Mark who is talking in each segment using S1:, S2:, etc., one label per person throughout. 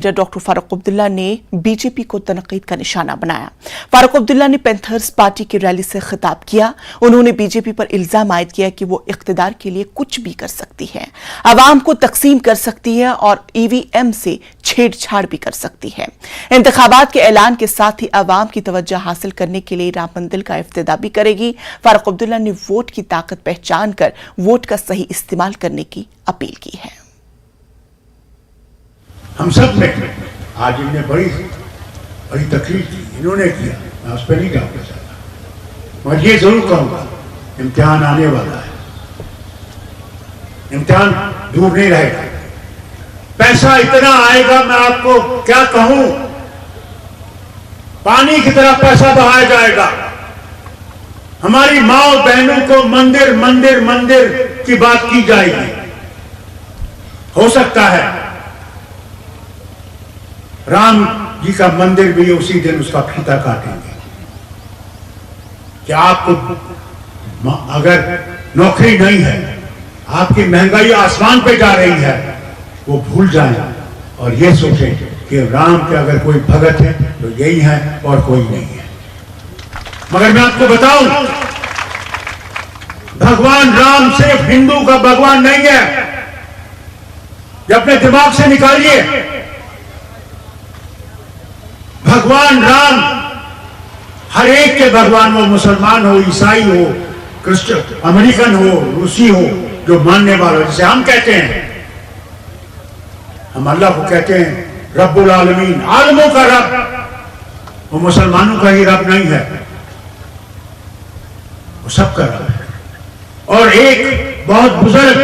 S1: Doctor Farooq Abdullah ने BJP को तनकीद का निशाना बनाया। फारूक अब्दुल्ला ने पैंथर्स पार्टी की रैली से खिताब किया। उन्होंने बीजेपी पर इल्जाम आयद किया कि वो इख्तिदार के लिए कुछ भी कर सकती है, अवाम को तकसीम कर सकती है और ईवीएम से छेड़छाड़ भी कर सकती है। इंतखाबात के ऐलान के साथ ही अवाम की तवज्जो हासिल करने के लिए राम मंदिर का इफ्तिताह भी करेगी। फारूक अब्दुल्ला ने वोट की ताकत पहचान कर वोट का सही इस्तेमाल करने की अपील की है।
S2: हम सब ने आज इन्हें बड़ी तकलीफ की, इन्होंने किया, मैं उस पर नहीं जाना चाहता, मगर ये जरूर कहूंगा इम्तिहान आने वाला है, इम्तिहान दूर नहीं रहेगा। पैसा इतना आएगा, मैं आपको क्या कहूं, पानी की तरह पैसा बहाया जाएगा। हमारी माँ और बहनों को मंदिर मंदिर मंदिर की बात की जाएगी। हो सकता है राम जी का मंदिर भी उसी दिन उसका फीता काटेंगे कि आपको अगर नौकरी नहीं है, आपकी महंगाई आसमान पे जा रही है, वो भूल जाएं और ये सोचें कि राम के अगर कोई भगत है तो यही है और कोई नहीं है। मगर मैं आपको बताऊं, भगवान राम सिर्फ हिंदू का भगवान नहीं है। ये अपने दिमाग से निकालिए। भगवान राम हर एक के भगवान हो, मुसलमान हो, ईसाई हो, क्रिश्चियन, अमेरिकन हो, रूसी हो, जो मानने वाला हो। जैसे हम कहते हैं, हम अल्लाह को कहते हैं रब्बुल आलमीन, आलमों का रब। वो मुसलमानों का ही रब नहीं है, वो सबका रब है। और एक बहुत बुजुर्ग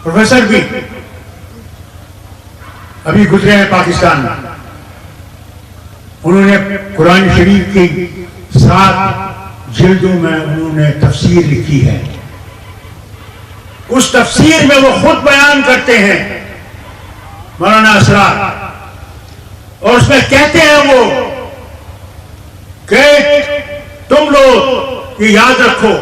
S2: प्रोफेसर भी अभी गुजरे हैं पाकिस्तान में, उन्होंने कुरान शरीफ की 7 जिल्दों में उन्होंने तफसीर लिखी है। उस तफसीर में वो खुद बयान करते हैं, मौलाना असरार, और उसमें कहते हैं वो कि तुम लोग ये याद रखो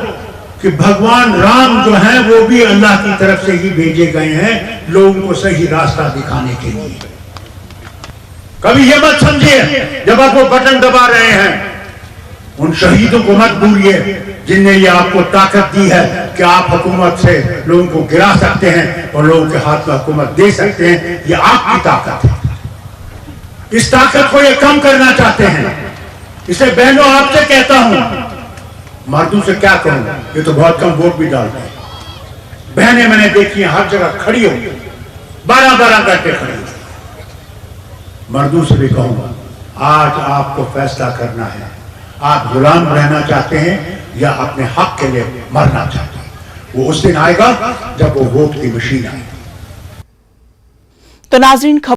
S2: कि भगवान राम जो हैं वो भी अल्लाह की तरफ से ही भेजे गए हैं लोगों को सही रास्ता दिखाने के लिए। कभी ये मत समझिए जब आप वो बटन दबा रहे हैं, उन शहीदों को मत भूलिए जिनने ये आपको ताकत दी है कि आप हुकूमत से लोगों को गिरा सकते हैं और लोगों के हाथ में हुकूमत दे सकते हैं। ये आपकी ताकत है। इस ताकत को ये कम करना चाहते हैं। इसे बहनों आपसे कहता हूं, मर्दों से क्या कहूं, ये तो बहुत कम वोट भी डालते हैं। बहनें मैंने देखी हैं हर जगह खड़ी हो, 12-12 घंटे खड़ी हो। मर्दों से भी कहूंगा, आज आपको फैसला करना है, आप गुलाम रहना चाहते हैं या अपने हक के लिए मरना चाहते हैं। वो उस दिन आएगा जब वो वोट की मशीन आएगी।
S1: तो नाज़रीन,